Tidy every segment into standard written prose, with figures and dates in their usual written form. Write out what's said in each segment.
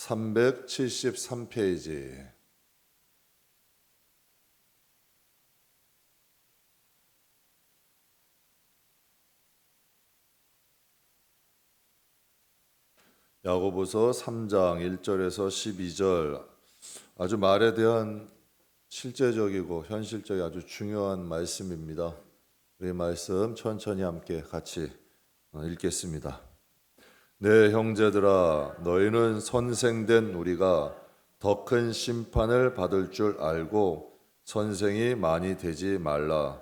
373페이지. 야고보서 3장 1절에서 12절, 아주 말에 대한 실제적이고 현실적이 아주 중요한 말씀입니다. 우리 말씀 천천히 함께 같이 읽겠습니다. 내 형제들아, 너희는 선생된 우리가 더 큰 심판을 받을 줄 알고 선생이 많이 되지 말라.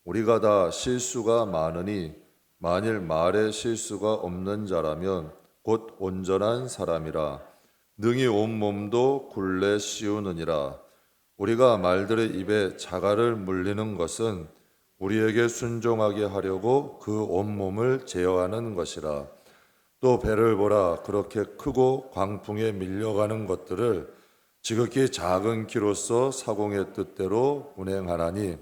우리가 다 실수가 많으니 만일 말에 실수가 없는 자라면 곧 온전한 사람이라 능히 온몸도 굴레 씌우느니라. 우리가 말들의 입에 자갈을 물리는 것은 우리에게 순종하게 하려고 그 온몸을 제어하는 것이라. 또 배를 보라, 그렇게 크고 광풍에 밀려가는 것들을 지극히 작은 키로서 사공의 뜻대로 운행하나니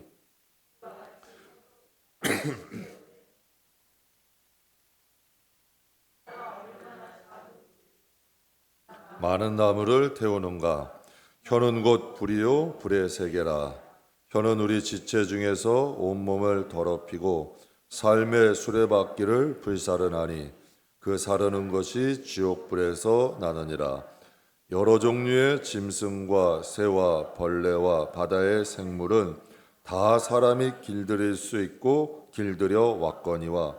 많은 나무를 태우는가? 혀는 곧 불이요 불의 세계라. 혀는 우리 지체 중에서 온몸을 더럽히고 삶의 수레바퀴를 불사르나니 그 사르는 것이 지옥불에서 나느니라. 여러 종류의 짐승과 새와 벌레와 바다의 생물은 다 사람이 길들일 수 있고 길들여 왔거니와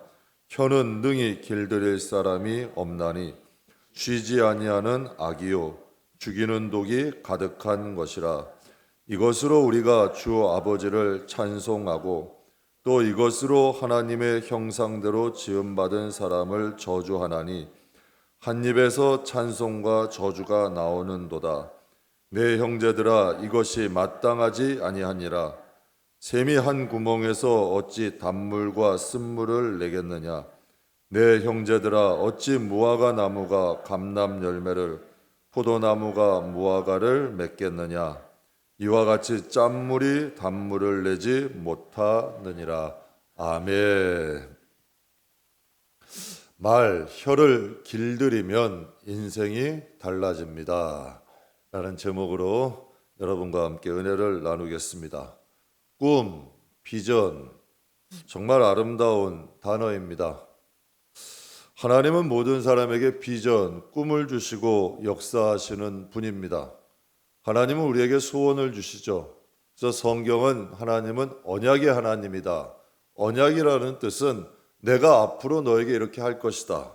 혀는 능히 길들일 사람이 없나니 쉬지 아니하는 악이요 죽이는 독이 가득한 것이라. 이것으로 우리가 주 아버지를 찬송하고 또 이것으로 하나님의 형상대로 지음받은 사람을 저주하나니 한 입에서 찬송과 저주가 나오는도다. 내 형제들아, 이것이 마땅하지 아니하니라. 샘이 한 구멍에서 어찌 단물과 쓴물을 내겠느냐. 내 형제들아, 어찌 무화과 나무가 감람 열매를 포도나무가 무화과를 맺겠느냐. 이와 같이 짠물이 단물을 내지 못하느니라. 아멘. 말, 혀를 길들이면 인생이 달라집니다 라는 제목으로 여러분과 함께 은혜를 나누겠습니다. 꿈, 비전, 정말 아름다운 단어입니다. 하나님은 모든 사람에게 비전, 꿈을 주시고 역사하시는 분입니다. 하나님은 우리에게 소원을 주시죠. 그래서 성경은 하나님은 언약의 하나님이다. 언약이라는 뜻은 내가 앞으로 너에게 이렇게 할 것이다.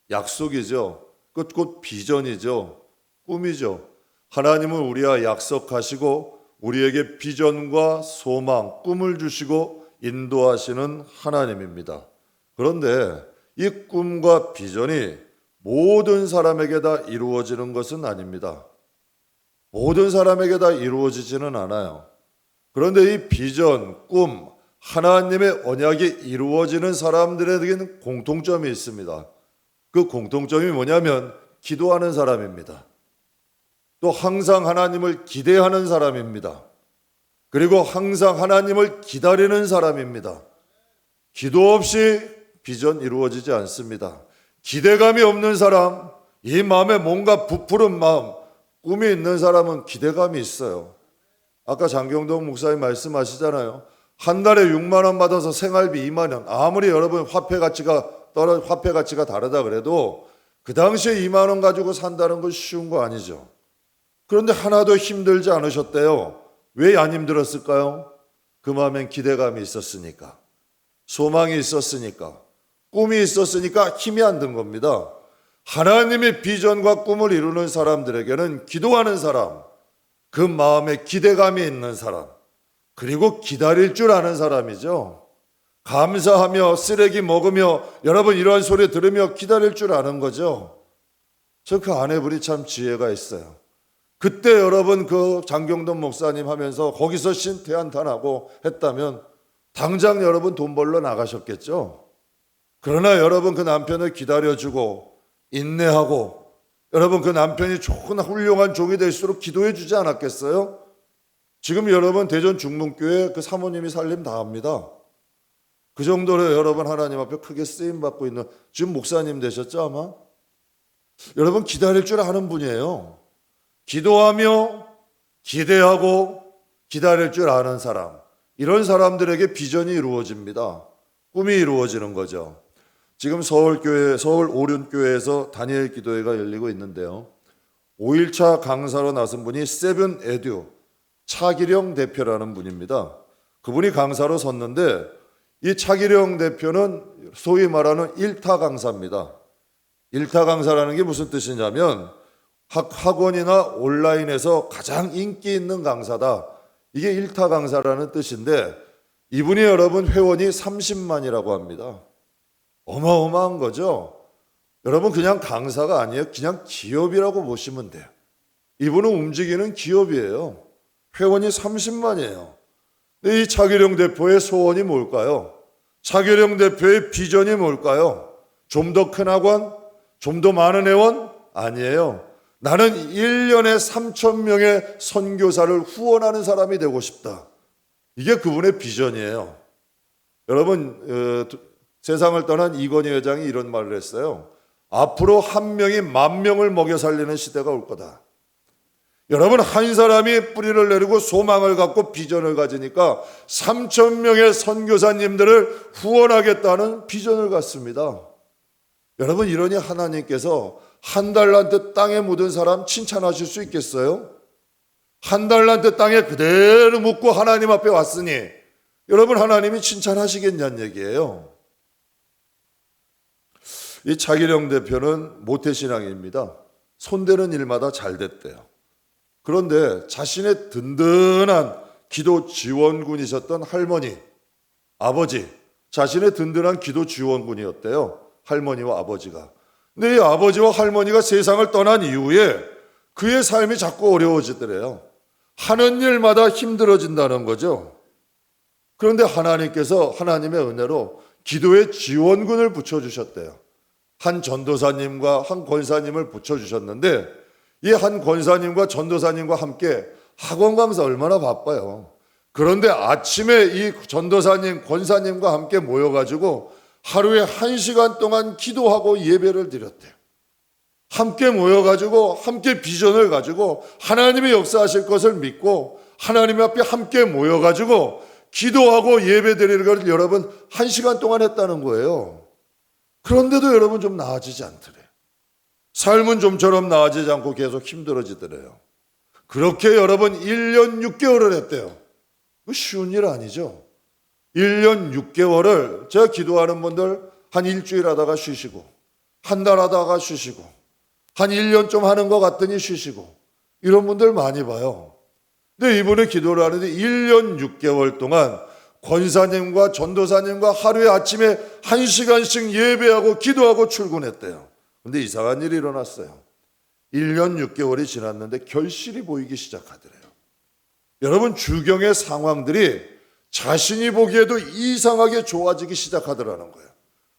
약속이죠. 곧 비전이죠. 꿈이죠. 하나님은 우리와 약속하시고 우리에게 비전과 소망, 꿈을 주시고 인도하시는 하나님입니다. 그런데 이 꿈과 비전이 모든 사람에게 다 이루어지는 것은 아닙니다. 모든 사람에게 다 이루어지지는 않아요. 그런데 이 비전, 꿈, 하나님의 언약이 이루어지는 사람들에게는 공통점이 있습니다. 그 공통점이 뭐냐면 기도하는 사람입니다. 또 항상 하나님을 기대하는 사람입니다. 그리고 항상 하나님을 기다리는 사람입니다. 기도 없이 비전 이루어지지 않습니다. 기대감이 없는 사람, 이 마음에 뭔가 부풀은 마음, 꿈이 있는 사람은 기대감이 있어요. 아까 장경동 목사님 말씀하시잖아요. 한 달에 6만 원 받아서 생활비 2만 원. 아무리 여러분 화폐 가치가 다르다 그래도 그 당시에 2만 원 가지고 산다는 건 쉬운 거 아니죠. 그런데 하나도 힘들지 않으셨대요. 왜 안 힘들었을까요? 그 마음엔 기대감이 있었으니까, 소망이 있었으니까, 꿈이 있었으니까 힘이 안 든 겁니다. 하나님의 비전과 꿈을 이루는 사람들에게는 기도하는 사람, 그 마음에 기대감이 있는 사람, 그리고 기다릴 줄 아는 사람이죠. 감사하며 쓰레기 먹으며 여러분 이러한 소리 들으며 기다릴 줄 아는 거죠. 저 그 아내분이 참 지혜가 있어요. 그때 여러분 그 장경돈 목사님 하면서 거기서 신태한탄하고 했다면 당장 여러분 돈 벌러 나가셨겠죠. 그러나 여러분 그 남편을 기다려주고 인내하고 여러분 그 남편이 좋은 훌륭한 종이 될수록 기도해 주지 않았겠어요? 지금 여러분 대전 중문교회 그 사모님이 살림 다 합니다. 그 정도로 여러분 하나님 앞에 크게 쓰임받고 있는 지금 목사님 되셨죠 아마? 여러분 기다릴 줄 아는 분이에요. 기도하며 기대하고 기다릴 줄 아는 사람, 이런 사람들에게 비전이 이루어집니다. 꿈이 이루어지는 거죠. 지금 서울 오륜교회에서 다니엘 기도회가 열리고 있는데요. 5일차 강사로 나선 분이 세븐에듀 차기령 대표라는 분입니다. 그분이 강사로 섰는데 이 차기령 대표는 소위 말하는 일타 강사입니다. 일타 강사라는 게 무슨 뜻이냐면 학원이나 온라인에서 가장 인기 있는 강사다. 이게 일타 강사라는 뜻인데 이분이 여러분 회원이 30만이라고 합니다. 어마어마한 거죠. 여러분 그냥 강사가 아니에요. 그냥 기업이라고 보시면 돼요. 이분은 움직이는 기업이에요. 회원이 30만이에요. 근데 이 차기령 대표의 소원이 뭘까요? 차기령 대표의 비전이 뭘까요? 좀 더 큰 학원? 좀 더 많은 회원? 아니에요. 나는 1년에 3,000명의 선교사를 후원하는 사람이 되고 싶다. 이게 그분의 비전이에요. 여러분 세상을 떠난 이건희 회장이 이런 말을 했어요. 앞으로 한 명이 10,000명을 먹여 살리는 시대가 올 거다. 여러분 한 사람이 뿌리를 내리고 소망을 갖고 비전을 가지니까 3,000명의 선교사님들을 후원하겠다는 비전을 갖습니다. 여러분 이러니 하나님께서 한 달란트 땅에 묻은 사람 칭찬하실 수 있겠어요? 한 달란트 땅에 그대로 묻고 하나님 앞에 왔으니 여러분 하나님이 칭찬하시겠냐는 얘기예요. 이 차기령 대표는 모태신앙입니다. 손대는 일마다 잘 됐대요. 그런데 자신의 든든한 기도 지원군이셨던 할머니, 아버지, 자신의 든든한 기도 지원군이었대요. 할머니와 아버지가. 근데 이 아버지와 할머니가 세상을 떠난 이후에 그의 삶이 자꾸 어려워지더래요. 하는 일마다 힘들어진다는 거죠. 그런데 하나님께서 하나님의 은혜로 기도의 지원군을 붙여주셨대요. 한 전도사님과 한 권사님을 붙여주셨는데 이 한 권사님과 전도사님과 함께 학원 강사 얼마나 바빠요. 그런데 아침에 이 전도사님, 권사님과 함께 모여가지고 하루에 1시간 동안 기도하고 예배를 드렸대요. 함께 모여가지고 함께 비전을 가지고 하나님의 역사하실 것을 믿고 하나님 앞에 함께 모여가지고 기도하고 예배 드리는 걸 여러분 1시간 동안 했다는 거예요. 그런데도 여러분 좀 나아지지 않더래요. 삶은 좀처럼 나아지지 않고 계속 힘들어지더래요. 그렇게 여러분 1년 6개월을 했대요. 쉬운 일 아니죠. 1년 6개월을 제가 기도하는 분들 한 일주일 하다가 쉬시고 한 달 하다가 쉬시고 한 1년 좀 하는 것 같더니 쉬시고 이런 분들 많이 봐요. 근데 이분은 기도를 하는데 1년 6개월 동안 권사님과 전도사님과 하루에 아침에 1시간씩 예배하고 기도하고 출근했대요. 근데 이상한 일이 일어났어요. 1년 6개월이 지났는데 결실이 보이기 시작하더래요. 여러분 주경의 상황들이 자신이 보기에도 이상하게 좋아지기 시작하더라는 거예요.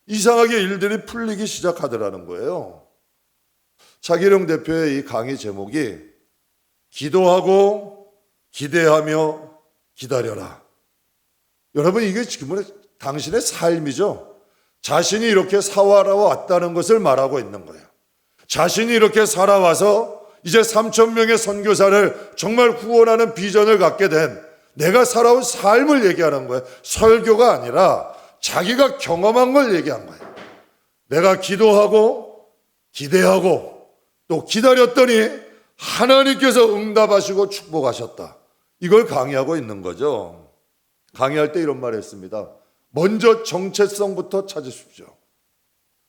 이상하게 일들이 풀리기 시작하더라는 거예요. 차기령 대표의 이 강의 제목이 기도하고 기대하며 기다려라. 여러분 이게 지금 당신의 삶이죠. 자신이 이렇게 살아왔다는 것을 말하고 있는 거예요. 자신이 이렇게 살아와서 이제 3,000명의 선교사를 정말 후원하는 비전을 갖게 된 내가 살아온 삶을 얘기하는 거예요. 설교가 아니라 자기가 경험한 걸 얘기한 거예요. 내가 기도하고 기대하고 또 기다렸더니 하나님께서 응답하시고 축복하셨다. 이걸 강의하고 있는 거죠. 강의할 때 이런 말을 했습니다. 먼저 정체성부터 찾으십시오.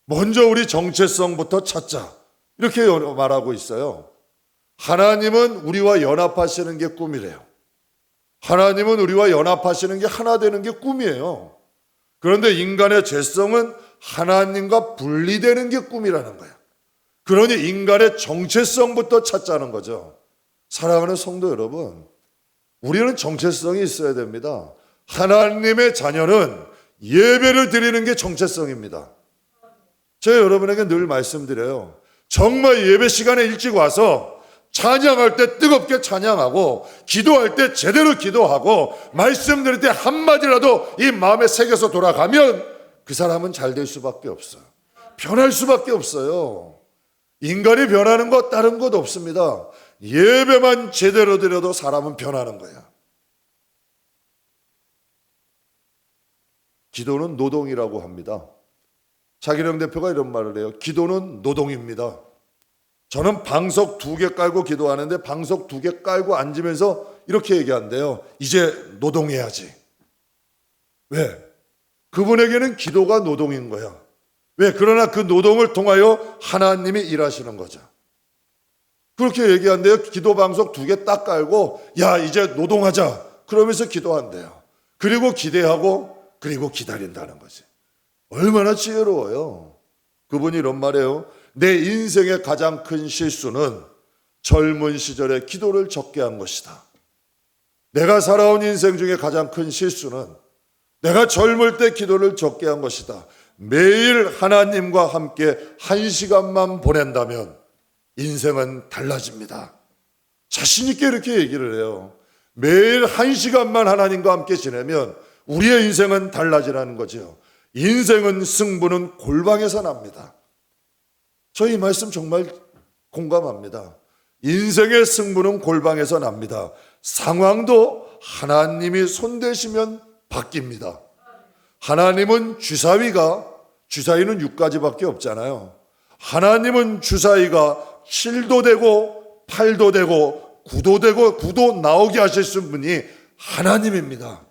먼저 우리 정체성부터 찾자. 이렇게 말하고 있어요. 하나님은 우리와 연합하시는 게 꿈이래요. 하나님은 우리와 연합하시는 게 하나 되는 게 꿈이에요. 그런데 인간의 죄성은 하나님과 분리되는 게 꿈이라는 거예요. 그러니 인간의 정체성부터 찾자는 거죠. 사랑하는 성도 여러분, 우리는 정체성이 있어야 됩니다. 하나님의 자녀는 예배를 드리는 게 정체성입니다. 제가 여러분에게 늘 말씀드려요. 정말 예배 시간에 일찍 와서 찬양할 때 뜨겁게 찬양하고 기도할 때 제대로 기도하고 말씀 드릴 때 한마디라도 이 마음에 새겨서 돌아가면 그 사람은 잘 될 수밖에 없어요. 변할 수밖에 없어요. 인간이 변하는 것 다른 것 없습니다. 예배만 제대로 드려도 사람은 변하는 거야. 기도는 노동이라고 합니다. 차기령 대표가 이런 말을 해요. 기도는 노동입니다. 저는 방석 2개 깔고 기도하는데 방석 2개 깔고 앉으면서 이렇게 얘기한대요. 이제 노동해야지. 왜? 그분에게는 기도가 노동인 거야. 왜? 그러나 그 노동을 통하여 하나님이 일하시는 거죠. 그렇게 얘기한대요. 기도 방석 2개 딱 깔고 야 이제 노동하자. 그러면서 기도한대요. 그리고 기대하고 그리고 기다린다는 거지. 얼마나 지혜로워요. 그분이 이런 말이에요. 내 인생의 가장 큰 실수는 젊은 시절에 기도를 적게 한 것이다. 내가 살아온 인생 중에 가장 큰 실수는 내가 젊을 때 기도를 적게 한 것이다. 매일 하나님과 함께 1시간만 보낸다면 인생은 달라집니다. 자신 있게 이렇게 얘기를 해요. 매일 1시간만 하나님과 함께 지내면 우리의 인생은 달라지라는 거죠. 인생은 승부는 골방에서 납니다. 저 이 말씀 정말 공감합니다. 인생의 승부는 골방에서 납니다. 상황도 하나님이 손대시면 바뀝니다. 하나님은 주사위는 6가지밖에 없잖아요. 하나님은 주사위가 7도 되고 8도 되고 9도 되고 9도 나오게 하실 분이 하나님입니다.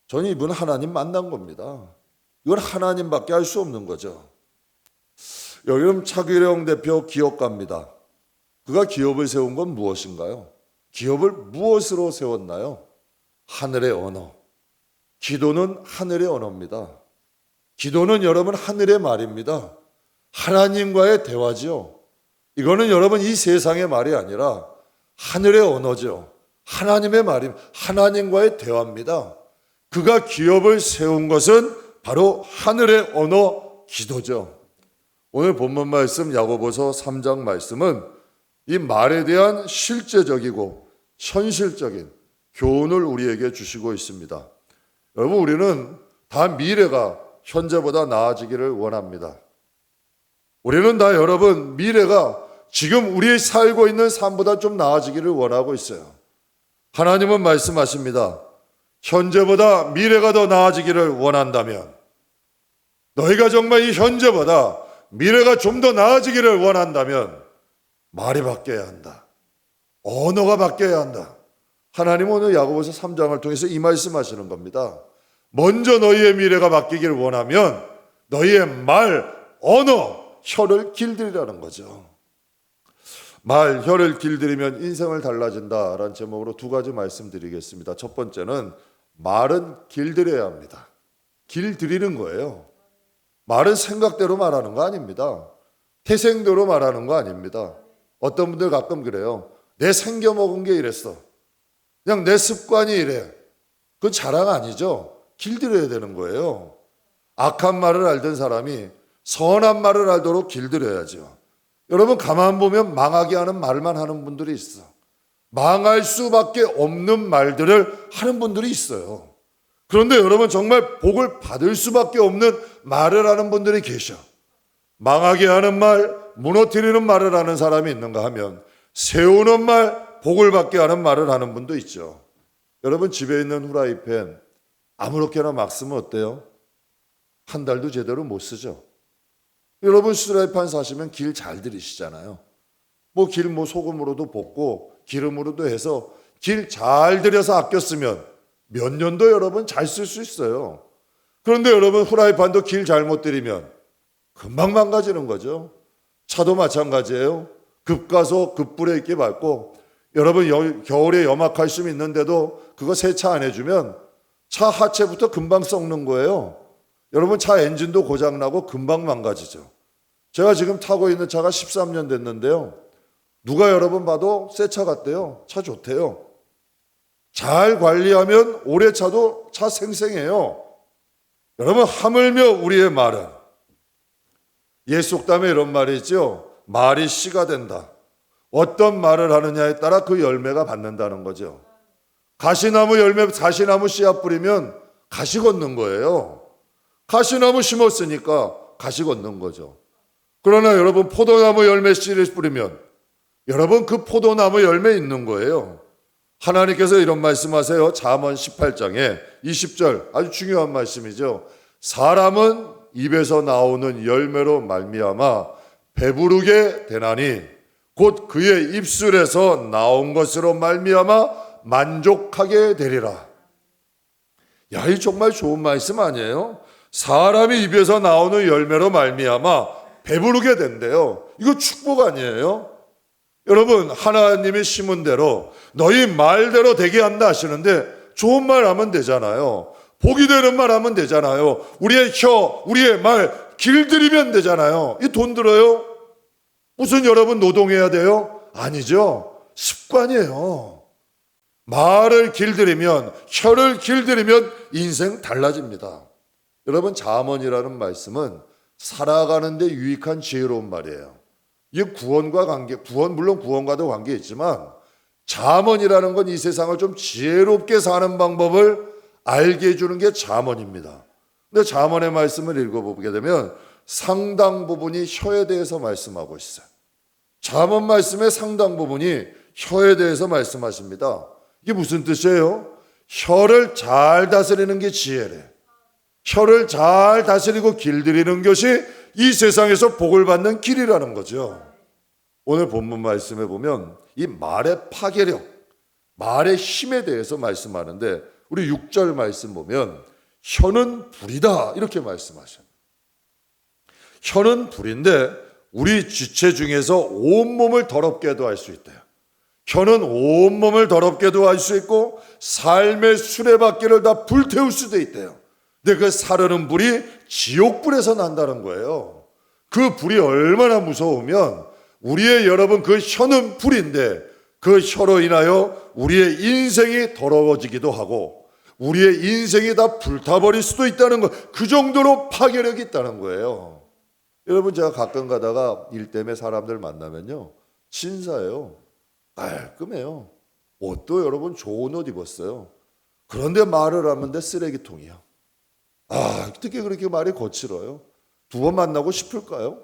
저는 이분 하나님 만난 겁니다. 이건 하나님밖에 할 수 없는 거죠. 여기는 차기령 대표 기업가입니다. 그가 기업을 세운 건 무엇인가요? 기업을 무엇으로 세웠나요? 하늘의 언어. 기도는 하늘의 언어입니다. 기도는 여러분 하늘의 말입니다. 하나님과의 대화죠. 이거는 여러분 이 세상의 말이 아니라 하늘의 언어죠. 하나님의 말입니다. 하나님과의 대화입니다. 그가 기업을 세운 것은 바로 하늘의 언어 기도죠. 오늘 본문 말씀 야고보서 3장 말씀은 이 말에 대한 실제적이고 현실적인 교훈을 우리에게 주시고 있습니다. 여러분 우리는 다 미래가 현재보다 나아지기를 원합니다. 우리는 다 여러분 미래가 지금 우리 살고 있는 삶보다 좀 나아지기를 원하고 있어요. 하나님은 말씀하십니다. 현재보다 미래가 더 나아지기를 원한다면 너희가 정말 이 현재보다 미래가 좀 더 나아지기를 원한다면 말이 바뀌어야 한다. 언어가 바뀌어야 한다. 하나님은 오늘 야고보서 3장을 통해서 이 말씀하시는 겁니다. 먼저 너희의 미래가 바뀌기를 원하면 너희의 말, 언어, 혀를 길들이라는 거죠. 말, 혀를 길들이면 인생을 달라진다라는 제목으로 2가지 말씀드리겠습니다. 첫 번째는 말은 길들여야 합니다. 길들이는 거예요. 말은 생각대로 말하는 거 아닙니다. 태생대로 말하는 거 아닙니다. 어떤 분들 가끔 그래요. 내 생겨 먹은 게 이랬어. 그냥 내 습관이 이래. 그건 자랑 아니죠. 길들여야 되는 거예요. 악한 말을 알던 사람이 선한 말을 알도록 길들여야죠. 여러분 가만 보면 망하게 하는 말만 하는 분들이 있어. 망할 수밖에 없는 말들을 하는 분들이 있어요. 그런데 여러분 정말 복을 받을 수밖에 없는 말을 하는 분들이 계셔. 망하게 하는 말, 무너뜨리는 말을 하는 사람이 있는가 하면 세우는 말, 복을 받게 하는 말을 하는 분도 있죠. 여러분 집에 있는 후라이팬 아무렇게나 막 쓰면 어때요? 한 달도 제대로 못 쓰죠. 여러분 후라이팬 사시면 길 잘 들이시잖아요. 길 소금으로도 볶고 기름으로도 해서 길 잘 들여서 아껴 쓰면 몇 년도 여러분 잘 쓸 수 있어요. 그런데 여러분 후라이팬도 길 잘못 들이면 금방 망가지는 거죠. 차도 마찬가지예요. 급가속 급브레이크 밟고 여러분 겨울에 염화칼슘 있는데도 그거 세차 안 해주면 차 하체부터 금방 썩는 거예요. 여러분 차 엔진도 고장나고 금방 망가지죠. 제가 지금 타고 있는 차가 13년 됐는데요. 누가 여러분 봐도 새 차 같대요. 차 좋대요. 잘 관리하면 오래 차도 차 생생해요. 여러분 하물며 우리의 말은 옛 속담에 이런 말이 있죠. 말이 씨가 된다. 어떤 말을 하느냐에 따라 그 열매가 받는다는 거죠. 가시나무 열매, 가시나무 씨앗 뿌리면 가시 걷는 거예요. 가시나무 심었으니까 가시 걷는 거죠. 그러나 여러분 포도나무 열매 씨를 뿌리면 여러분 그 포도나무 열매 있는 거예요. 하나님께서 이런 말씀하세요. 잠언 18장에 20절 아주 중요한 말씀이죠. 사람은 입에서 나오는 열매로 말미암아 배부르게 되나니 곧 그의 입술에서 나온 것으로 말미암아 만족하게 되리라. 야, 이 정말 좋은 말씀 아니에요? 사람이 입에서 나오는 열매로 말미암아 배부르게 된대요. 이거 축복 아니에요? 여러분, 하나님이 심은 대로 너희 말대로 되게 한다 하시는데 좋은 말 하면 되잖아요. 복이 되는 말 하면 되잖아요. 우리의 혀, 우리의 말 길들이면 되잖아요. 이 돈 들어요? 무슨 여러분 노동해야 돼요? 아니죠. 습관이에요. 말을 길들이면, 혀를 길들이면 인생 달라집니다. 여러분, 잠언이라는 말씀은 살아가는데 유익한 지혜로운 말이에요. 이게 구원과 관계, 물론 구원과도 관계 있지만 잠언이라는 건 이 세상을 좀 지혜롭게 사는 방법을 알게 해주는 게 잠언입니다. 근데 잠언의 말씀을 읽어보게 되면 상당 부분이 혀에 대해서 말씀하고 있어요. 잠언 말씀의 상당 부분이 혀에 대해서 말씀하십니다. 이게 무슨 뜻이에요? 혀를 잘 다스리는 게 지혜래. 혀를 잘 다스리고 길들이는 것이 이 세상에서 복을 받는 길이라는 거죠. 오늘 본문 말씀에 보면 이 말의 파괴력, 말의 힘에 대해서 말씀하는데 우리 6절 말씀 보면 혀는 불이다 이렇게 말씀하셔요. 혀는 불인데 우리 지체 중에서 온몸을 더럽게도 할 수 있대요. 혀는 온몸을 더럽게도 할 수 있고 삶의 수레바퀴를 다 불태울 수도 있대요. 근데 그 사르는 불이 지옥불에서 난다는 거예요. 그 불이 얼마나 무서우면 우리의 여러분 그 혀는 불인데 그 혀로 인하여 우리의 인생이 더러워지기도 하고 우리의 인생이 다 불타버릴 수도 있다는 것, 그 정도로 파괴력이 있다는 거예요. 여러분, 제가 가끔 가다가 일 때문에 사람들 만나면요 신사예요. 깔끔해요. 옷도 여러분 좋은 옷 입었어요. 그런데 말을 하는데 쓰레기통이야. 어떻게 그렇게 말이 거칠어요? 두 번 만나고 싶을까요?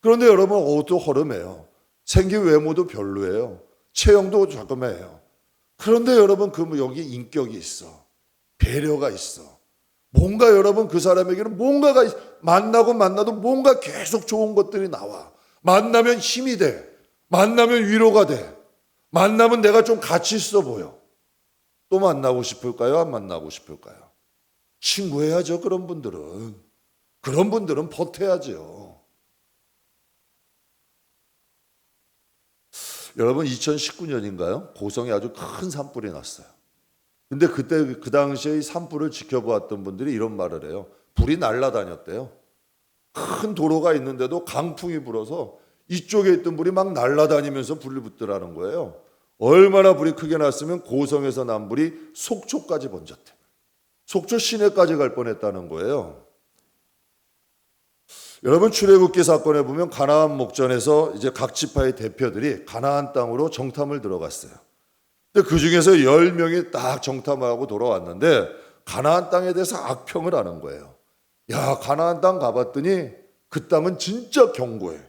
그런데 여러분 옷도 허름해요. 생긴 외모도 별로예요. 체형도 조금해요. 그런데 여러분 여기 인격이 있어. 배려가 있어. 뭔가 여러분 그 사람에게는 뭔가가 만나도 뭔가 계속 좋은 것들이 나와. 만나면 힘이 돼. 만나면 위로가 돼. 만나면 내가 좀 가치 있어 보여. 또 만나고 싶을까요? 안 만나고 싶을까요? 친구해야죠. 그런 분들은 버텨야죠. 여러분 2019년인가요? 고성에 아주 큰 산불이 났어요. 근데 그때 그 당시에 이 산불을 지켜보았던 분들이 이런 말을 해요. 불이 날아다녔대요. 큰 도로가 있는데도 강풍이 불어서 이쪽에 있던 불이 막 날아다니면서 불을 붙더라는 거예요. 얼마나 불이 크게 났으면 고성에서 난 불이 속초까지 번졌대. 속초 시내까지 갈 뻔했다는 거예요. 여러분 출애굽기 사건에 보면 가나안 목전에서 이제 각 지파의 대표들이 가나안 땅으로 정탐을 들어갔어요. 근데 그 중에서 10명이 딱 정탐하고 돌아왔는데 가나안 땅에 대해서 악평을 하는 거예요. 야, 가나안 땅 가봤더니 그 땅은 진짜 견고해.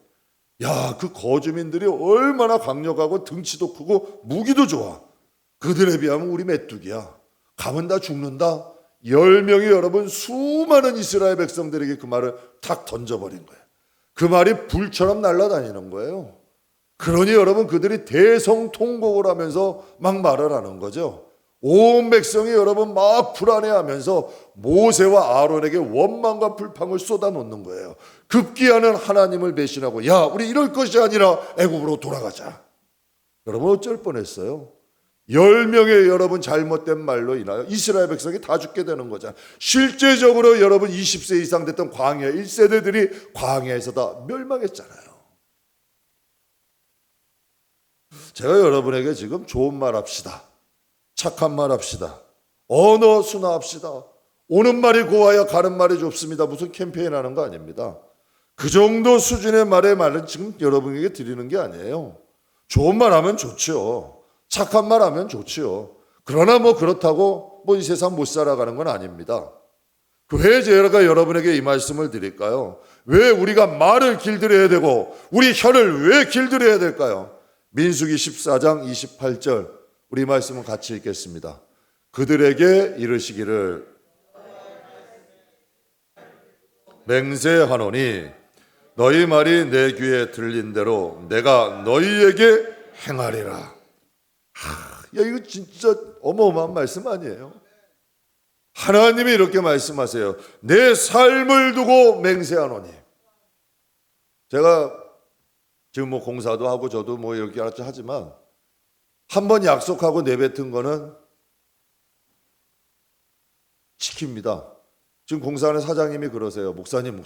야, 그 거주민들이 얼마나 강력하고 등치도 크고 무기도 좋아. 그들에 비하면 우리 메뚜기야. 가면 다 죽는다. 10명이 여러분 수많은 이스라엘 백성들에게 그 말을 탁 던져버린 거예요. 그 말이 불처럼 날아다니는 거예요. 그러니 여러분 그들이 대성통곡을 하면서 막 말을 하는 거죠. 온 백성이 여러분 막 불안해하면서 모세와 아론에게 원망과 불평을 쏟아놓는 거예요. 급기야는 하나님을 배신하고 야, 우리 이럴 것이 아니라 애굽으로 돌아가자. 여러분 어쩔 뻔했어요. 10명의 여러분 잘못된 말로 인하여 이스라엘 백성이 다 죽게 되는 거잖아요. 실제적으로 여러분 20세 이상 됐던 광야 1세대들이 광야에서 다 멸망했잖아요. 제가 여러분에게 지금 좋은 말 합시다. 착한 말 합시다. 언어 순화합시다. 오는 말이 고와야 가는 말이 좁습니다. 무슨 캠페인 하는 거 아닙니다. 그 정도 수준의 말은 지금 여러분에게 드리는 게 아니에요. 좋은 말 하면 좋죠. 착한 말 하면 좋지요. 그러나 그렇다고 이 세상 못 살아가는 건 아닙니다. 왜 제가 여러분에게 이 말씀을 드릴까요? 왜 우리가 말을 길들여야 되고 우리 혀를 왜 길들여야 될까요? 민수기 14장 28절 우리 말씀은 같이 읽겠습니다. 그들에게 이르시기를 맹세하노니 너희 말이 내 귀에 들린 대로 내가 너희에게 행하리라. 야, 이거 진짜 어마어마한 말씀 아니에요? 하나님이 이렇게 말씀하세요. 내 삶을 두고 맹세하노니. 제가 지금 뭐 공사도 하고 저도 뭐 이렇게 하지만 한번 약속하고 내뱉은 거는 지킵니다. 지금 공사하는 사장님이 그러세요. 목사님,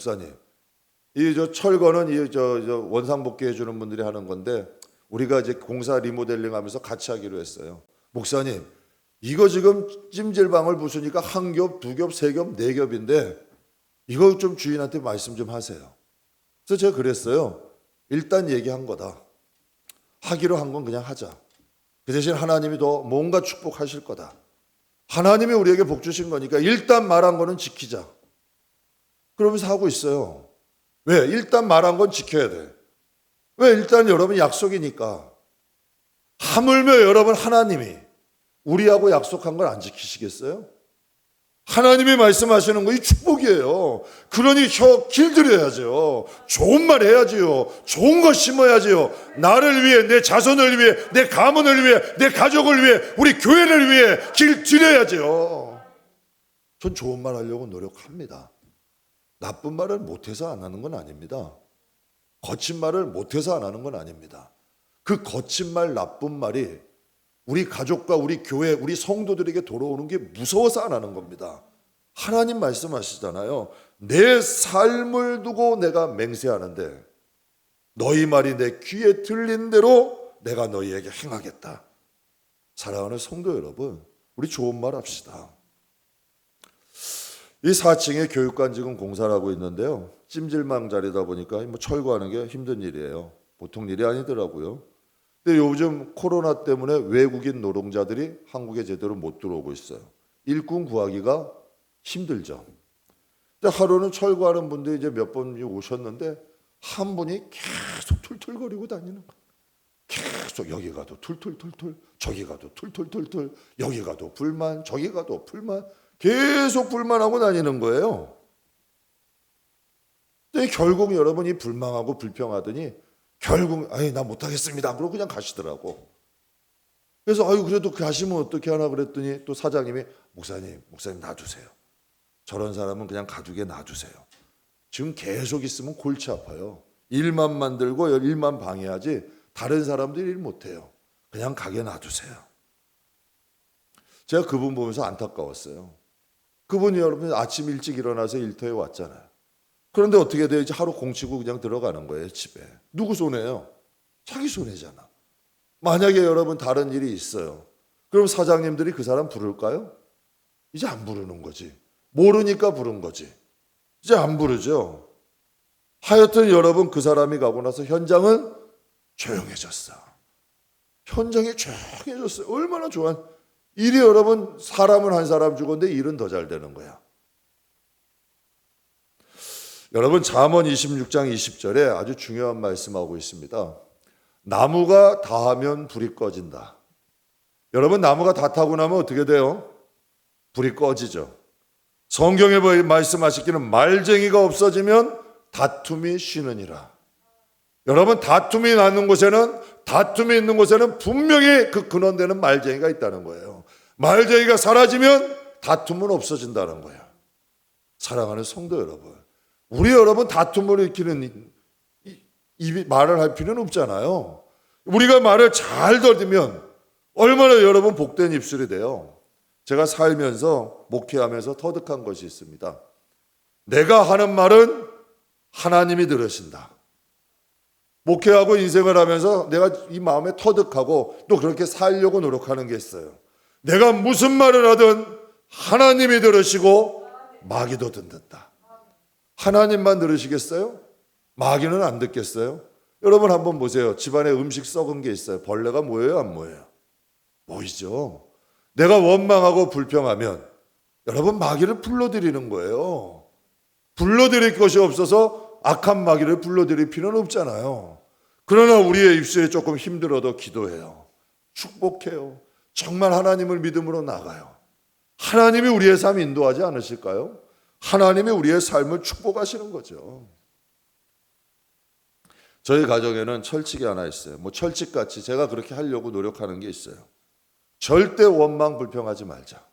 이 저 철거는 이 저 원상복귀 해주는 분들이 하는 건데 우리가 이제 공사 리모델링하면서 같이 하기로 했어요. 목사님, 이거 지금 찜질방을 부수니까 한 겹, 두 겹, 세 겹, 네 겹인데 이거 좀 주인한테 말씀 좀 하세요. 그래서 제가 그랬어요. 일단 얘기한 거다. 하기로 한 건 그냥 하자. 그 대신 하나님이 더 뭔가 축복하실 거다. 하나님이 우리에게 복 주신 거니까 일단 말한 거는 지키자. 그러면서 하고 있어요. 왜? 일단 말한 건 지켜야 돼. 왜? 일단 여러분 약속이니까. 하물며 여러분 하나님이 우리하고 약속한 걸 안 지키시겠어요? 하나님이 말씀하시는 거 이 축복이에요. 그러니 혀 길들여야죠. 좋은 말 해야지요. 좋은 거 심어야지요. 나를 위해, 내 자손을 위해, 내 가문을 위해, 내 가족을 위해, 우리 교회를 위해 길들여야죠. 전 좋은 말 하려고 노력합니다. 나쁜 말을 못해서 안 하는 건 아닙니다. 거친 말을 못해서 안 하는 건 아닙니다. 그 거친 말, 나쁜 말이 우리 가족과 우리 교회, 우리 성도들에게 돌아오는 게 무서워서 안 하는 겁니다. 하나님 말씀하시잖아요. 내 삶을 두고 내가 맹세하는데 너희 말이 내 귀에 들린 대로 내가 너희에게 행하겠다. 사랑하는 성도 여러분, 우리 좋은 말 합시다. 이 4층에 교육관 지금 공사를 하고 있는데요. 찜질방 자리다 보니까 뭐 철거하는 게 힘든 일이에요. 보통 일이 아니더라고요. 근데 요즘 코로나 때문에 외국인 노동자들이 한국에 제대로 못 들어오고 있어요. 일꾼 구하기가 힘들죠. 근데 하루는 철거하는 분들이 이제 몇 번 오셨는데 한 분이 계속 툴툴거리고 다니는 거예요. 계속 여기 가도 툴툴툴툴, 저기 가도 툴툴툴툴, 여기 가도 불만, 저기 가도 불만, 계속 불만하고 다니는 거예요. 근데 결국 여러분이 불만하고 불평하더니 결국 나 못하겠습니다. 그러고 그냥 가시더라고. 그래서 그래도 가시면 어떻게 하나 그랬더니 또 사장님이 목사님 놔두세요. 저런 사람은 그냥 가두게 놔두세요. 지금 계속 있으면 골치 아파요. 일만 만들고 일만 방해하지 다른 사람들이 일 못해요. 그냥 가게 놔두세요. 제가 그분 보면서 안타까웠어요. 그분이 여러분 아침 일찍 일어나서 일터에 왔잖아요. 그런데 어떻게 돼요? 이제 하루 공치고 그냥 들어가는 거예요, 집에. 누구 손해요? 자기 손해잖아. 만약에 여러분 다른 일이 있어요. 그럼 사장님들이 그 사람 부를까요? 이제 안 부르는 거지. 모르니까 부른 거지. 이제 안 부르죠. 하여튼 여러분 그 사람이 가고 나서 현장은 조용해졌어. 현장이 조용해졌어요. 얼마나 좋아. 일이 여러분 사람은 한 사람 주건데 일은 더 잘 되는 거야. 여러분 잠언 26장 20절에 아주 중요한 말씀하고 있습니다. 나무가 다하면 불이 꺼진다. 여러분 나무가 다 타고 나면 어떻게 돼요? 불이 꺼지죠. 성경에 말씀하시기는 말쟁이가 없어지면 다툼이 쉬느니라. 여러분 다툼이 있는 곳에는 분명히 그 근원되는 말쟁이가 있다는 거예요. 말쟁이가 사라지면 다툼은 없어진다는 거예요. 사랑하는 성도 여러분, 우리 여러분 다툼을 일으키는 말을 할 필요는 없잖아요. 우리가 말을 잘 더듬으면 얼마나 여러분 복된 입술이 돼요. 제가 살면서 목회하면서 터득한 것이 있습니다. 내가 하는 말은 하나님이 들으신다. 목회하고 인생을 하면서 내가 이 마음에 터득하고 또 그렇게 살려고 노력하는 게 있어요. 내가 무슨 말을 하든 하나님이 들으시고 마귀도 듣는다. 하나님만 들으시겠어요? 마귀는 안 듣겠어요? 여러분 한번 보세요. 집안에 음식 썩은 게 있어요. 벌레가 모여요, 안 모여요? 모이죠. 내가 원망하고 불평하면 여러분 마귀를 불러들이는 거예요. 불러들일 것이 없어서 악한 마귀를 불러들일 필요는 없잖아요. 그러나 우리의 입술이 조금 힘들어도 기도해요. 축복해요. 정말 하나님을 믿음으로 나가요. 하나님이 우리의 삶 인도하지 않으실까요? 하나님이 우리의 삶을 축복하시는 거죠. 저희 가정에는 철칙이 하나 있어요. 철칙같이 제가 그렇게 하려고 노력하는 게 있어요. 절대 원망 불평하지 말자.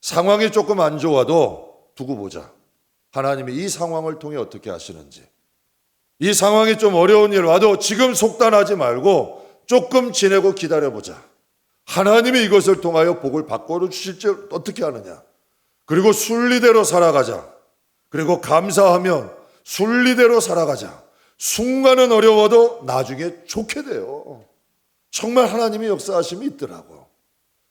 상황이 조금 안 좋아도 두고 보자. 하나님이 이 상황을 통해 어떻게 하시는지. 이 상황이 좀 어려운 일 와도 지금 속단하지 말고 조금 지내고 기다려보자. 하나님이 이것을 통하여 복을 바꿔 주실지 어떻게 하느냐. 그리고 순리대로 살아가자. 그리고 감사하면 순리대로 살아가자. 순간은 어려워도 나중에 좋게 돼요. 정말 하나님의 역사하심이 있더라고.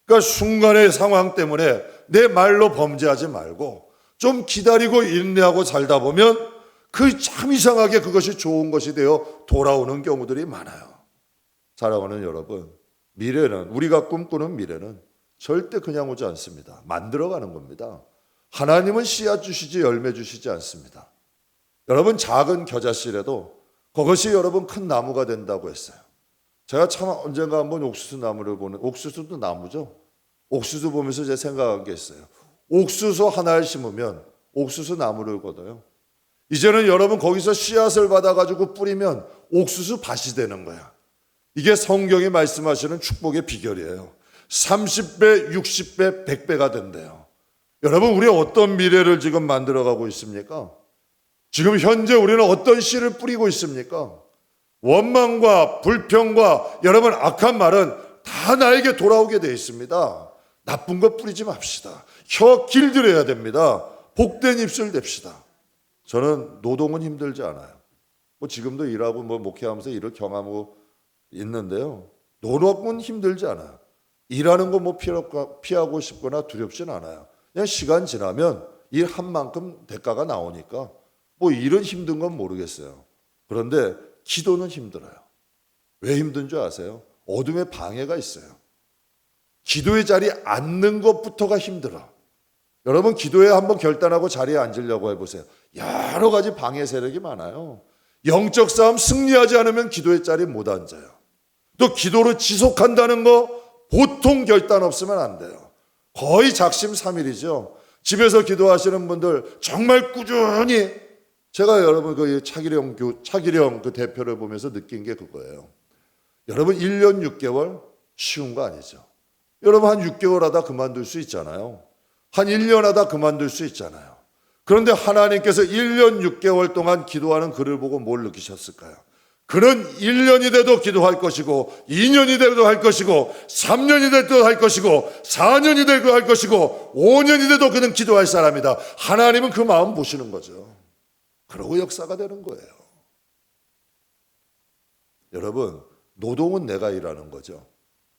그러니까 순간의 상황 때문에 내 말로 범죄하지 말고 좀 기다리고 인내하고 살다 보면 그 참 이상하게 그것이 좋은 것이 되어 돌아오는 경우들이 많아요. 사랑하는 여러분, 미래는, 우리가 꿈꾸는 미래는 절대 그냥 오지 않습니다. 만들어가는 겁니다. 하나님은 씨앗 주시지 열매 주시지 않습니다. 여러분, 작은 겨자씨라도 그것이 여러분 큰 나무가 된다고 했어요. 제가 참 언젠가 한번 옥수수 나무를 보는, 옥수수도 나무죠. 옥수수 보면서 제가 생각한 게 있어요. 옥수수 하나를 심으면 옥수수 나무를 거둬요. 이제는 여러분 거기서 씨앗을 받아가지고 뿌리면 옥수수 밭이 되는 거야. 이게 성경이 말씀하시는 축복의 비결이에요. 30배, 60배, 100배가 된대요. 여러분, 우리 어떤 미래를 지금 만들어가고 있습니까? 지금 현재 우리는 어떤 씨를 뿌리고 있습니까? 원망과 불평과 여러분 악한 말은 다 나에게 돌아오게 되어 있습니다. 나쁜 거 뿌리지 맙시다. 혀 길들여야 됩니다. 복된 입술 냅시다. 저는 노동은 힘들지 않아요. 지금도 일하고 목회하면서 일을 경험하고 있는데요. 노력은 힘들지 않아요. 일하는 거 피하고 싶거나 두렵진 않아요. 그냥 시간 지나면 일한 만큼 대가가 나오니까 일은 힘든 건 모르겠어요. 그런데 기도는 힘들어요. 왜 힘든 줄 아세요? 어둠의 방해가 있어요. 기도의 자리에 앉는 것부터가 힘들어. 여러분, 기도에 한번 결단하고 자리에 앉으려고 해보세요. 여러 가지 방해 세력이 많아요. 영적 싸움 승리하지 않으면 기도의 자리에 못 앉아요. 또 기도를 지속한다는 거 보통 결단 없으면 안 돼요. 거의 작심삼일이죠. 집에서 기도하시는 분들 정말 꾸준히, 제가 여러분 그 차기령 그 대표를 보면서 느낀 게 그거예요. 여러분 1년 6개월 쉬운 거 아니죠. 여러분 한 6개월 하다 그만둘 수 있잖아요. 한 1년 하다 그만둘 수 있잖아요. 그런데 하나님께서 1년 6개월 동안 기도하는 그를 보고 뭘 느끼셨을까요? 그는 1년이 돼도 기도할 것이고 2년이 돼도 할 것이고 3년이 돼도 할 것이고 4년이 돼도 할 것이고 5년이 돼도 그는 기도할 사람이다. 하나님은 그 마음 보시는 거죠. 그러고 역사가 되는 거예요. 여러분, 노동은 내가 일하는 거죠.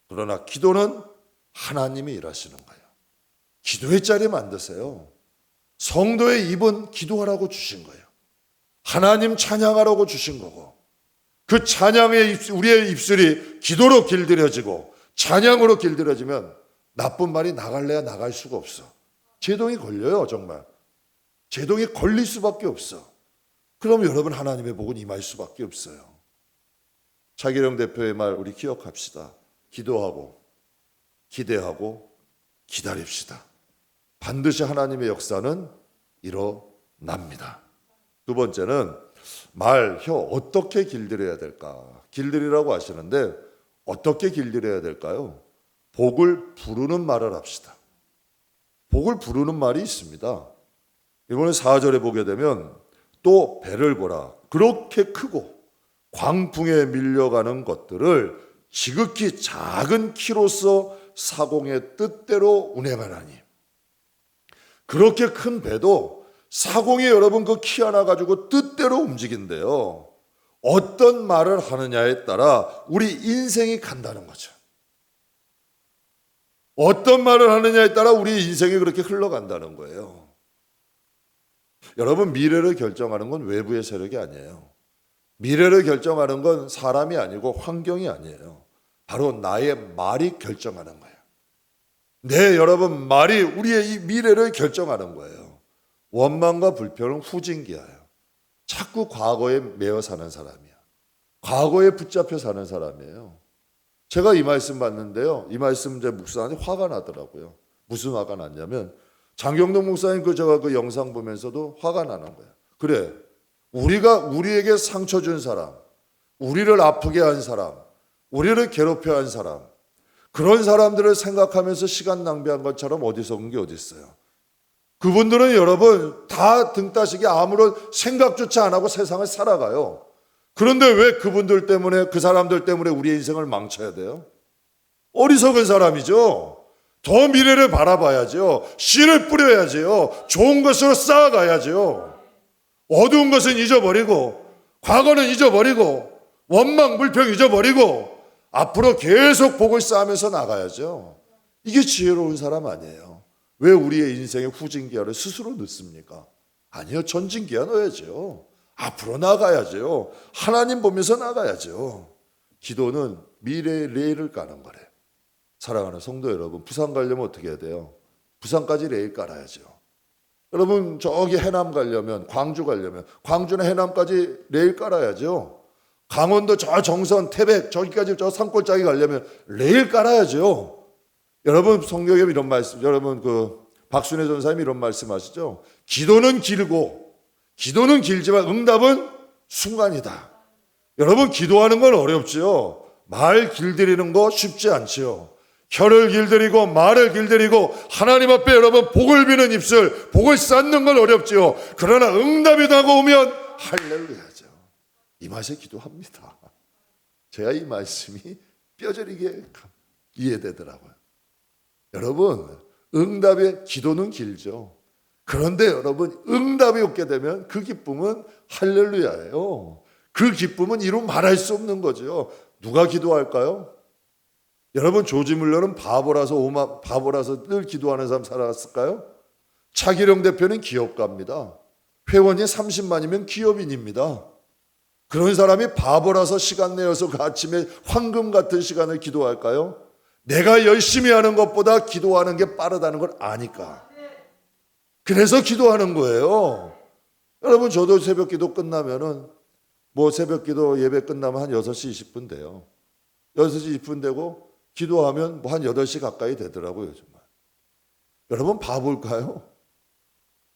그러나 기도는 하나님이 일하시는 거예요. 기도의 자리 만드세요. 성도의 입은 기도하라고 주신 거예요. 하나님 찬양하라고 주신 거고, 그 찬양의 우리의 입술이 기도로 길들여지고 찬양으로 길들여지면 나쁜 말이 나갈래야 나갈 수가 없어. 제동이 걸려요. 정말 제동이 걸릴 수밖에 없어. 그럼 여러분, 하나님의 복은 임할 수밖에 없어요. 차기령 대표의 말 우리 기억합시다. 기도하고 기대하고 기다립시다. 반드시 하나님의 역사는 일어납니다. 두 번째는 말, 혀 어떻게 길들여야 될까? 길들이라고 하시는데 어떻게 길들여야 될까요? 복을 부르는 말을 합시다. 복을 부르는 말이 있습니다. 이번에 4절에 보게 되면 또 배를 보라. 그렇게 크고 광풍에 밀려가는 것들을 지극히 작은 키로서 사공의 뜻대로 운행하나니. 그렇게 큰 배도 사공이 여러분 그 키 하나 가지고 뜻대로 움직인대요. 어떤 말을 하느냐에 따라 우리 인생이 간다는 거죠. 어떤 말을 하느냐에 따라 우리 인생이 그렇게 흘러간다는 거예요. 여러분, 미래를 결정하는 건 외부의 세력이 아니에요. 미래를 결정하는 건 사람이 아니고 환경이 아니에요. 바로 나의 말이 결정하는 거예요. 네, 여러분, 말이 우리의 이 미래를 결정하는 거예요. 원망과 불평은 후진기예요. 자꾸 과거에 매여 사는 사람이야. 과거에 붙잡혀 사는 사람이에요. 제가 이 말씀 봤는데요. 이 말씀 제 묵상하니 화가 나더라고요. 무슨 화가 났냐면 장경동 목사님 제가 그 영상 보면서도 화가 나는 거예요. 그래, 우리에게 상처 준 사람, 우리를 아프게 한 사람, 우리를 괴롭혀 한 사람, 그런 사람들을 생각하면서 시간 낭비한 것처럼 어디서 게 어디 있어요. 그분들은 여러분 다 등 따시게 아무런 생각조차 안 하고 세상을 살아가요. 그런데 왜 그분들 때문에, 그 사람들 때문에 우리의 인생을 망쳐야 돼요? 어리석은 사람이죠. 더 미래를 바라봐야죠. 씨를 뿌려야죠. 좋은 것으로 쌓아가야죠. 어두운 것은 잊어버리고, 과거는 잊어버리고, 원망, 불평 잊어버리고, 앞으로 계속 복을 쌓으면서 나가야죠. 이게 지혜로운 사람 아니에요. 왜 우리의 인생의 후진기어를 스스로 넣습니까? 아니요, 전진기어 넣어야죠. 앞으로 나가야죠. 하나님 보면서 나가야죠. 기도는 미래의 레일을 까는 거래. 사랑하는 성도 여러분, 부산 가려면 어떻게 해야 돼요? 부산까지 레일 깔아야죠. 여러분 저기 해남 가려면, 광주 가려면 광주나 해남까지 레일 깔아야죠. 강원도 저 정선, 태백 저기까지 저 산골짜기 가려면 레일 깔아야죠. 여러분 성경에 이런 말씀, 여러분 박순애 전사님 이런 말씀하시죠. 기도는 길지만 응답은 순간이다. 여러분 기도하는 건 어렵지요. 말 길들이는 거 쉽지 않지요. 혀를 길들이고 말을 길들이고 하나님 앞에 여러분 복을 비는 입술, 복을 쌓는 건 어렵지요. 그러나 응답이 다가오면 할렐루야죠. 이 맛에 기도합니다. 제가 이 말씀이 뼈저리게 이해되더라고요. 여러분 응답의 기도는 길죠. 그런데 여러분 응답이 오게 되면 그 기쁨은 할렐루야예요. 그 기쁨은 이루 말할 수 없는 거죠. 누가 기도할까요? 여러분 조지 물러는 바보라서 늘 기도하는 사람 살아갔을까요? 차기령 대표는 기업가입니다. 회원이 30만이면 기업인입니다. 그런 사람이 바보라서 시간 내어서 그 아침에 황금 같은 시간을 기도할까요? 내가 열심히 하는 것보다 기도하는 게 빠르다는 걸 아니까. 그래서 기도하는 거예요. 여러분 저도 새벽 기도 끝나면은 새벽 기도 예배 끝나면 한 6시 20분 돼요. 6시 20분 되고 기도하면 한 8시 가까이 되더라고요, 정말. 여러분 바볼까요?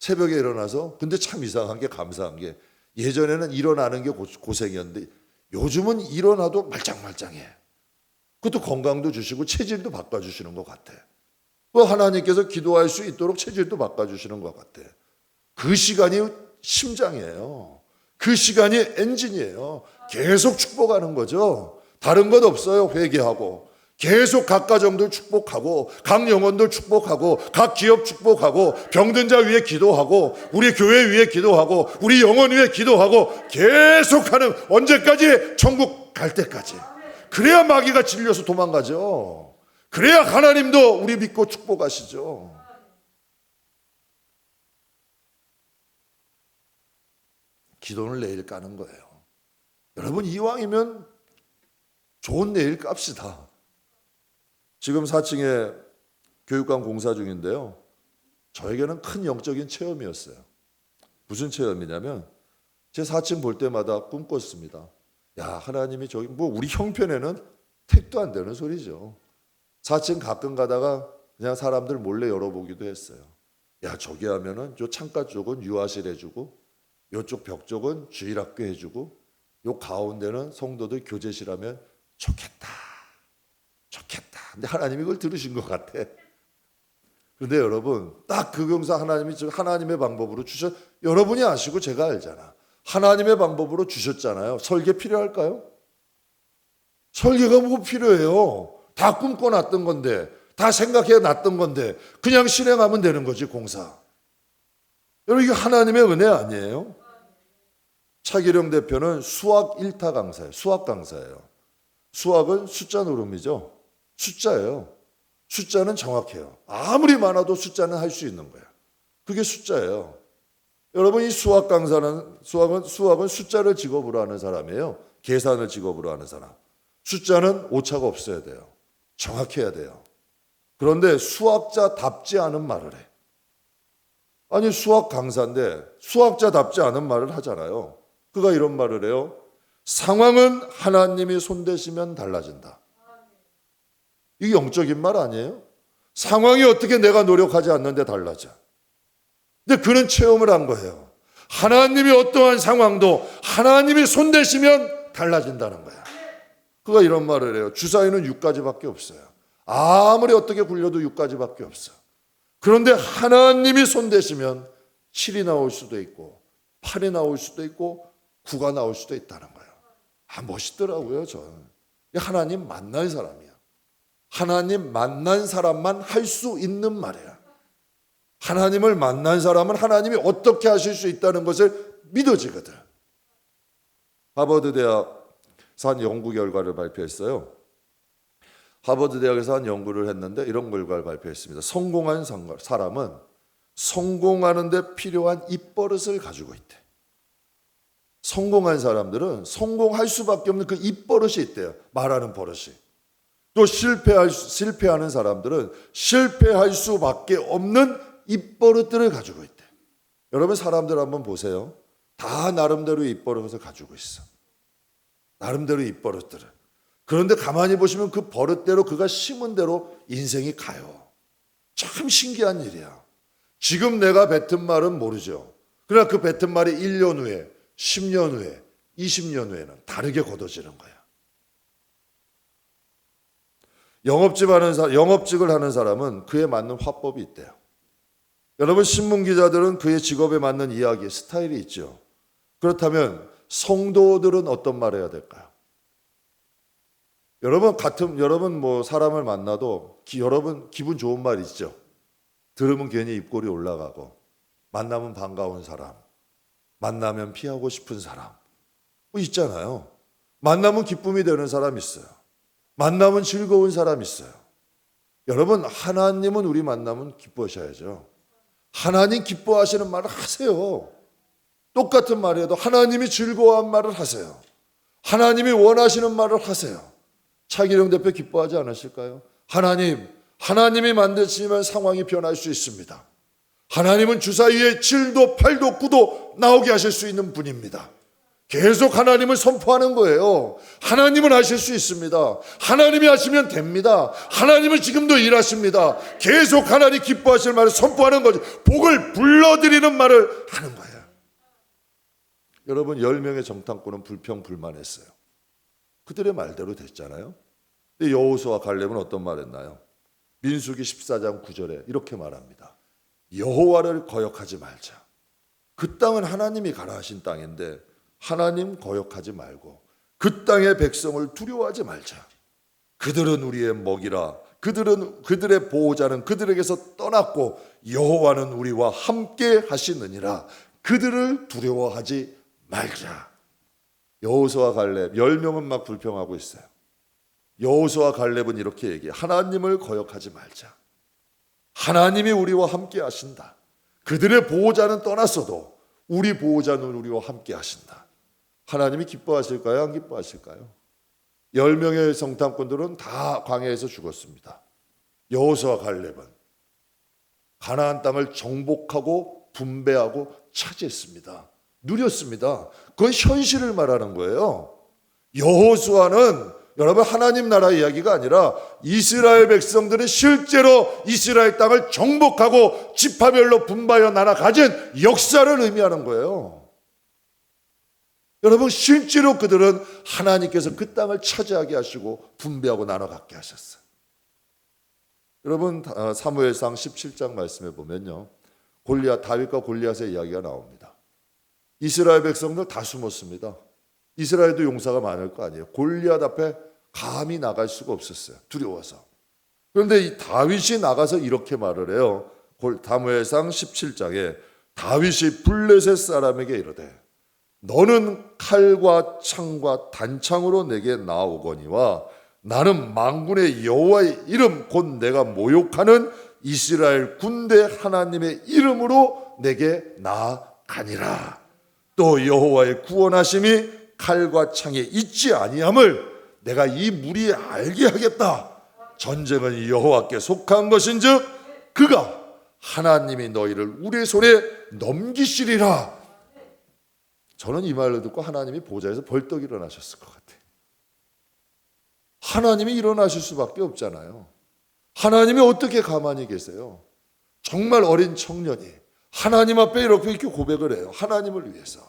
새벽에 일어나서. 근데 참 이상한 게, 감사한 게, 예전에는 일어나는 게 고생이었는데 요즘은 일어나도 말짱말짱해. 그것도 건강도 주시고 체질도 바꿔주시는 것 같아. 하나님께서 기도할 수 있도록 체질도 바꿔주시는 것 같아. 그 시간이 심장이에요. 그 시간이 엔진이에요. 계속 축복하는 거죠. 다른 것 없어요. 회개하고 계속 각 가정들 축복하고, 각 영혼들 축복하고, 각 기업 축복하고, 병든 자 위에 기도하고, 우리 교회 위에 기도하고, 우리 영혼 위에 기도하고, 계속하는, 언제까지? 천국 갈 때까지. 그래야 마귀가 질려서 도망가죠. 그래야 하나님도 우리 믿고 축복하시죠. 기도는 내일 까는 거예요. 여러분 이왕이면 좋은 내일 깝시다. 지금 4층에 교육관 공사 중인데요. 저에게는 큰 영적인 체험이었어요. 무슨 체험이냐면 제 4층 볼 때마다 꿈꿨습니다. 야, 하나님이 저기 우리 형편에는 택도 안 되는 소리죠. 4층 가끔 가다가 그냥 사람들 몰래 열어보기도 했어요. 야, 저기 하면은 요 창가 쪽은 유아실 해주고, 요쪽 벽 쪽은 주일학교 해주고, 요 가운데는 성도들 교제실 하면 좋겠다. 근데 하나님이 그걸 들으신 것 같아. 그런데 여러분, 딱 그 경사 하나님이 하나님의 방법으로 여러분이 아시고 제가 알잖아. 하나님의 방법으로 주셨잖아요. 설계 필요할까요? 설계가 뭐 필요해요? 다 꿈꿔놨던 건데, 다 생각해놨던 건데 그냥 실행하면 되는 거지, 공사. 여러분 이게 하나님의 은혜 아니에요? 차기령 대표는 수학 1타 강사예요. 수학 강사예요. 수학은 숫자 노름이죠. 숫자예요. 숫자는 정확해요. 아무리 많아도 숫자는 할 수 있는 거예요. 그게 숫자예요. 여러분 이 수학 강사는 수학은 숫자를 직업으로 하는 사람이에요. 계산을 직업으로 하는 사람. 숫자는 오차가 없어야 돼요. 정확해야 돼요. 그런데 수학자답지 않은 말을 해. 아니 수학 강사인데 수학자답지 않은 말을 하잖아요. 그가 이런 말을 해요. 상황은 하나님이 손대시면 달라진다. 이게 영적인 말 아니에요? 상황이 어떻게 내가 노력하지 않는데 달라져. 근데 그는 체험을 한 거예요. 하나님이 어떠한 상황도 하나님이 손대시면 달라진다는 거야. 그가 이런 말을 해요. 주사위는 6가지밖에 없어요. 아무리 어떻게 굴려도 6가지밖에 없어. 그런데 하나님이 손대시면 7이 나올 수도 있고 8이 나올 수도 있고 9가 나올 수도 있다는 거예요. 멋있더라고요. 저는. 하나님 만난 사람이야. 하나님 만난 사람만 할 수 있는 말이야. 하나님을 만난 사람은 하나님이 어떻게 하실 수 있다는 것을 믿어지거든. 하버드 대학에서 한 연구 결과를 발표했어요. 하버드 대학에서 한 연구를 했는데 이런 결과를 발표했습니다. 성공한 사람은 성공하는 데 필요한 입버릇을 가지고 있대. 성공한 사람들은 성공할 수밖에 없는 그 입버릇이 있대요. 말하는 버릇이. 또 실패하는 사람들은 실패할 수밖에 없는 입버릇들을 가지고 있대. 여러분 사람들 한번 보세요. 다 나름대로 입버릇을 가지고 있어. 나름대로 입버릇들을. 그런데 가만히 보시면 그 버릇대로 그가 심은 대로 인생이 가요. 참 신기한 일이야. 지금 내가 뱉은 말은 모르죠. 그러나 그 뱉은 말이 1년 후에, 10년 후에, 20년 후에는 다르게 걷어지는 거야. 영업직을 하는 사람은 그에 맞는 화법이 있대요. 여러분 신문기자들은 그의 직업에 맞는 이야기, 스타일이 있죠. 그렇다면 성도들은 어떤 말을 해야 될까요? 여러분 뭐 사람을 만나도 여러분 기분 좋은 말 있죠. 들으면 괜히 입꼬리 올라가고 만나면 반가운 사람, 만나면 피하고 싶은 사람 뭐 있잖아요. 만나면 기쁨이 되는 사람 있어요. 만나면 즐거운 사람 있어요. 여러분 하나님은 우리 만나면 기뻐하셔야죠. 하나님 기뻐하시는 말을 하세요. 똑같은 말이라도 하나님이 즐거워한 말을 하세요. 하나님이 원하시는 말을 하세요. 차기령 대표 기뻐하지 않으실까요? 하나님이 만드시면 상황이 변할 수 있습니다. 하나님은 주사위에 7도 8도 9도 나오게 하실 수 있는 분입니다. 계속 하나님을 선포하는 거예요. 하나님은 하실 수 있습니다. 하나님이 하시면 됩니다. 하나님은 지금도 일하십니다. 계속 하나님 기뻐하실 말을 선포하는 거죠. 복을 불러드리는 말을 하는 거예요. 여러분 10명의 정탐꾼은 불평불만했어요. 그들의 말대로 됐잖아요. 근데 여호수아 갈렙은 어떤 말 했나요? 민수기 14장 9절에 이렇게 말합니다. 여호와를 거역하지 말자. 그 땅은 하나님이 가라 하신 땅인데 하나님 거역하지 말고 그 땅의 백성을 두려워하지 말자. 그들은 우리의 먹이라. 그들의 보호자는 그들에게서 떠났고 여호와는 우리와 함께 하시느니라. 그들을 두려워하지 말자. 여호수아 갈렙 10명은 막 불평하고 있어요. 여호수아 갈렙은 이렇게 얘기해. 하나님을 거역하지 말자. 하나님이 우리와 함께 하신다. 그들의 보호자는 떠났어도 우리 보호자는 우리와 함께 하신다. 하나님이 기뻐하실까요? 안 기뻐하실까요? 10명의 성탐꾼들은 다 광야에서 죽었습니다. 여호수아 갈렙은 가나안 땅을 정복하고 분배하고 차지했습니다. 누렸습니다. 그건 현실을 말하는 거예요. 여호수아는 여러분 하나님 나라 이야기가 아니라 이스라엘 백성들은 실제로 이스라엘 땅을 정복하고 지파별로 분바여 나눠 가진 역사를 의미하는 거예요. 여러분 실제로 그들은 하나님께서 그 땅을 차지하게 하시고 분배하고 나눠 갖게 하셨어요. 여러분 사무엘상 17장 말씀에 보면요. 다윗과 골리앗의 이야기가 나옵니다. 이스라엘 백성들 다 숨었습니다. 이스라엘도 용사가 많을 거 아니에요. 골리앗 앞에 감히 나갈 수가 없었어요. 두려워서. 그런데 이 다윗이 나가서 이렇게 말을 해요. 사무엘상 17장에 다윗이 블레셋 사람에게 이르되 너는 칼과 창과 단창으로 내게 나오거니와 나는 만군의 여호와의 이름 곧 내가 모욕하는 이스라엘 군대 하나님의 이름으로 내게 나아가니라. 또 여호와의 구원하심이 칼과 창에 있지 아니함을 내가 이 무리에 알게 하겠다. 전쟁은 여호와께 속한 것인즉 그가 하나님이 너희를 우리의 손에 넘기시리라. 저는 이 말을 듣고 하나님이 보좌에서 벌떡 일어나셨을 것 같아요. 하나님이 일어나실 수밖에 없잖아요. 하나님이 어떻게 가만히 계세요? 정말 어린 청년이 하나님 앞에 이렇게 고백을 해요. 하나님을 위해서.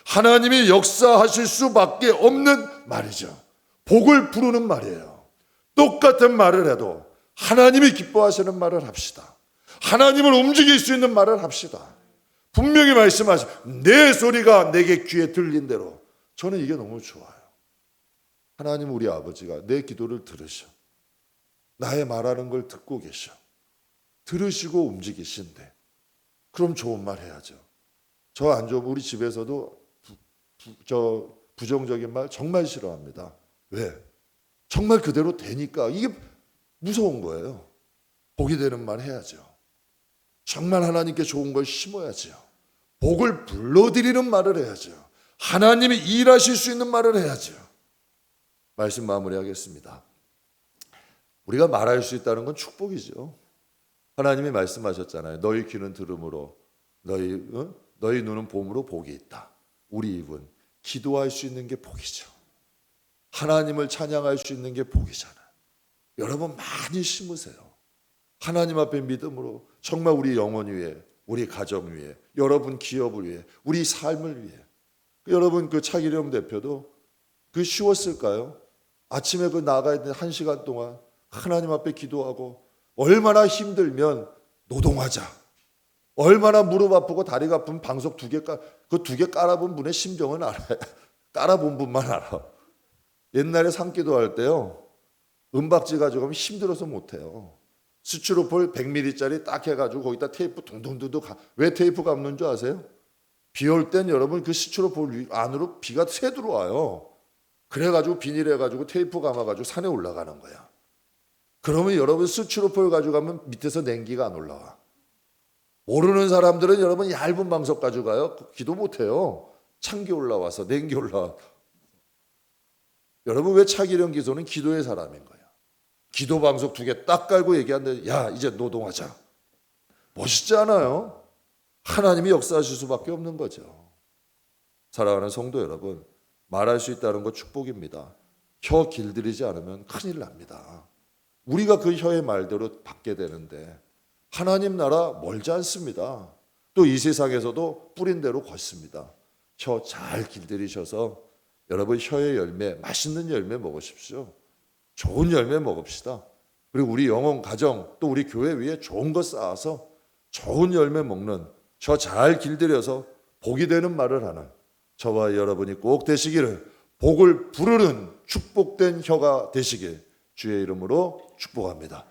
하나님이 역사하실 수밖에 없는 말이죠. 복을 부르는 말이에요. 똑같은 말을 해도 하나님이 기뻐하시는 말을 합시다. 하나님을 움직일 수 있는 말을 합시다. 분명히 말씀하시죠. 내 소리가 내게 귀에 들린 대로. 저는 이게 너무 좋아요. 하나님 우리 아버지가 내 기도를 들으셔. 나의 말하는 걸 듣고 계셔. 들으시고 움직이신데 그럼 좋은 말 해야죠. 저 안 좋으면 우리 집에서도 부정적인 말 정말 싫어합니다. 왜? 정말 그대로 되니까 이게 무서운 거예요. 복이 되는 말 해야죠. 정말 하나님께 좋은 걸 심어야죠. 복을 불러드리는 말을 해야죠. 하나님이 일하실 수 있는 말을 해야죠. 말씀 마무리하겠습니다. 우리가 말할 수 있다는 건 축복이죠. 하나님이 말씀하셨잖아요. 너희 귀는 들음으로 너희 눈은 봄으로 복이 있다. 우리 입은 기도할 수 있는 게 복이죠. 하나님을 찬양할 수 있는 게 복이잖아요. 여러분 많이 심으세요. 하나님 앞에 믿음으로 정말 우리 영혼 위에, 우리 가정 위에, 여러분 기업을 위해, 우리 삶을 위해. 여러분 그 차기령 대표도 그 쉬웠을까요? 아침에 그 나가야 되는 1시간 동안 하나님 앞에 기도하고 얼마나 힘들면 노동하자. 얼마나 무릎 아프고 다리가 아픈 방석 그 2개 깔아본 분의 심정은 알아요. 깔아본 분만 알아. 옛날에 산기도 할 때요. 은박지 가져가면 힘들어서 못해요. 스티로폴 100ml짜리 딱 해가지고 거기다 테이프 둥둥둥둥 왜 테이프 감는 줄 아세요? 비 올 땐 여러분 그 스티로폴 안으로 비가 새 들어와요. 그래가지고 비닐해가지고 테이프 감아가지고 산에 올라가는 거야. 그러면 여러분 스티로폴 가져가면 밑에서 냉기가 안 올라와. 모르는 사람들은 여러분 얇은 방석 가져가요. 기도 못해요. 찬기 올라와서 냉기 올라와. 여러분 왜 차기령 기도는 기도의 사람인 거야. 기도 방석 2개 딱 깔고 얘기하는데 야 이제 노동하자. 멋있지 않아요? 하나님이 역사하실 수밖에 없는 거죠. 사랑하는 성도 여러분, 말할 수 있다는 거 축복입니다. 혀 길들이지 않으면 큰일 납니다. 우리가 그 혀의 말대로 받게 되는데 하나님 나라 멀지 않습니다. 또 이 세상에서도 뿌린 대로 걷습니다. 혀 잘 길들이셔서 여러분 혀의 열매, 맛있는 열매 먹으십시오. 좋은 열매 먹읍시다. 그리고 우리 영혼 가정 또 우리 교회 위에 좋은 거 쌓아서 좋은 열매 먹는 혀 잘 길들여서 복이 되는 말을 하는 저와 여러분이 꼭 되시기를, 복을 부르는 축복된 혀가 되시길 주의 이름으로 축복합니다.